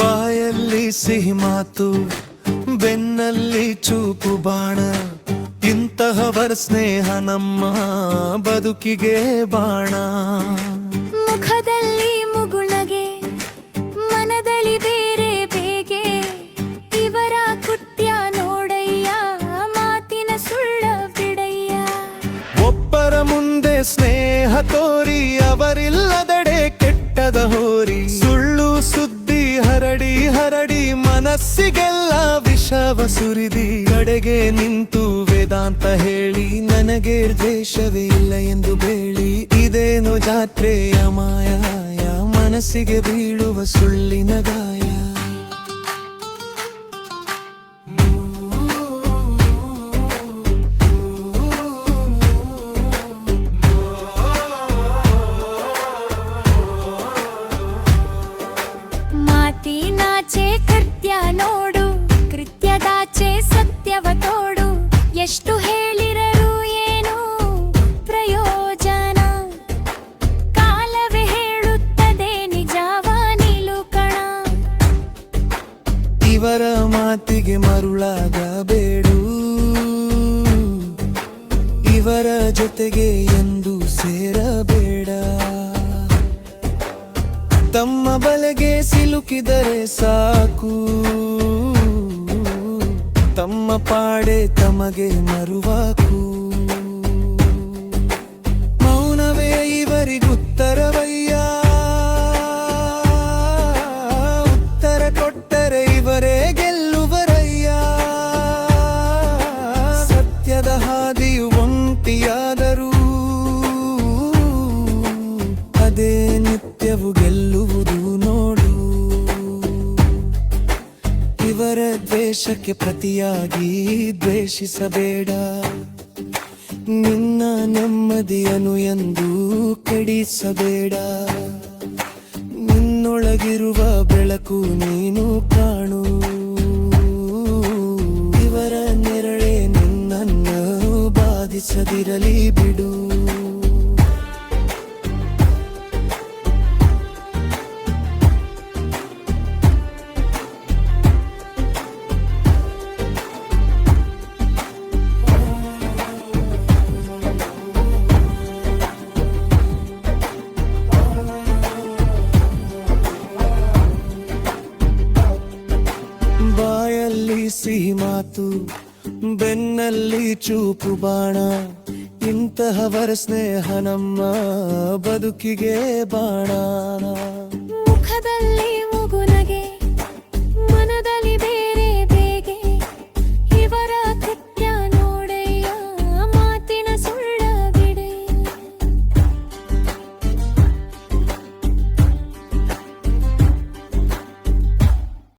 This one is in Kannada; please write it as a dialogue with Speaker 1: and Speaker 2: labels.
Speaker 1: ಬಾಯಲ್ಲಿ ಸಿಹಿ ಮಾತು, ಬೆನ್ನಲ್ಲಿ ಚೂಪು ಬಾಣ, ಇಂತಹವರ ಸ್ನೇಹ ನಮ್ಮ ಬದುಕಿಗೆ ಬಾಣ.
Speaker 2: ಮುಖದಲ್ಲಿ ಮುಗುಳಗೆ, ಮನದಲ್ಲಿ ಬೇರೆ ಬೇಗೆ, ಇವರ ಕೃತ್ಯ ನೋಡಯ್ಯ, ಮಾತಿನ ಸುಳ್ಳ ಬಿಡಯ್ಯ.
Speaker 1: ಒಬ್ಬರ ಮುಂದೆ ಸ್ನೇಹ ತೋರಿ, ಅವರಿಲ್ಲದಡೆ ಕೆಟ್ಟದ ಹೋರಿ. ಸುಳ್ಳು ಸುದ್ದಿ ಹರಡಿ ಹರಡಿ ಮನಸ್ಸಿಗೆಲ್ಲ ವಿಷವ ಸುರಿದಿ. ಕಡೆಗೆ ನಿಂತು ವೇದಾಂತ ಹೇಳಿ, ನನಗೆ ದ್ವೇಷವೇ ಇಲ್ಲ ಎಂದು ಬೇಳಿ. ಇದೇನು ಜಾತ್ರೆಯ ಮಾಯಾಯ, ಮನಸ್ಸಿಗೆ ಬೀಳುವ ಸುಳ್ಳಿನ ಗಾಯ.
Speaker 2: ಮಾತಿನಾಚೆ ಕೃತ್ಯ ನೋಡು, ಕೃತ್ಯದಾಚೆ ಸತ್ಯವ ತೋಡು. ಎಷ್ಟು ಹೇಳಿರರು ಏನು ಪ್ರಯೋಜನ, ಕಾಲವೇ ಹೇಳುತ್ತದೆ ನಿಜವ ನಿಲುಕಣ.
Speaker 1: ಇವರ ಮಾತಿಗೆ ಮರುಳಾಗಬೇಡು, ಇವರ ಜೊತೆಗೆ ಎಂದು ಸೇರಬೇಡ. ತಮ್ಮ ಬಲೆಗೆ ಸಿಲುಕಿದರೆ ಸಾಕು, ತಮ್ಮ ಪಾಡೆ ತಮಗೆ ಮರುವಾಕು. ಮೌನವೇ ಇವರಿಗುತ್ತರವಯ್ಯ, ಉತ್ತರ ಕೊಟ್ಟರೆ ಇವರೇ ಗೆಲ್ಲುವರಯ್ಯ. ಸತ್ಯದ ಹಾದಿಯು ಒಂಟಿಯಾದರೂ ಅದೇ ನಿತ್ಯವು ಗೆಲ್ಲುವುದು ನೋಡು. ಇವರ ದ್ವೇಷಕ್ಕೆ ಪ್ರತಿಯಾಗಿ ದ್ವೇಷಿಸಬೇಡ, ನಿನ್ನ ನೆಮ್ಮದಿಯನ್ನು ಎಂದೂ ಕೆಡಿಸಬೇಡ. ನಿನ್ನೊಳಗಿರುವ ಬೆಳಕು ನೀನು ಕಾಣು, ಇವರ ನೆರಳೆ ನಿನ್ನನ್ನು ಬಾಧಿಸದಿರಲಿ ಬಿಡು. ಬಾಯಲ್ಲಿ ಸಿಹಿ ಮಾತು, ಬೆನ್ನಲ್ಲಿ ಚೂಪು ಬಾಣ, ಇಂತಹವರ ಸ್ನೇಹ ನಮ್ಮ ಬದುಕಿಗೆ ಬಾಣ.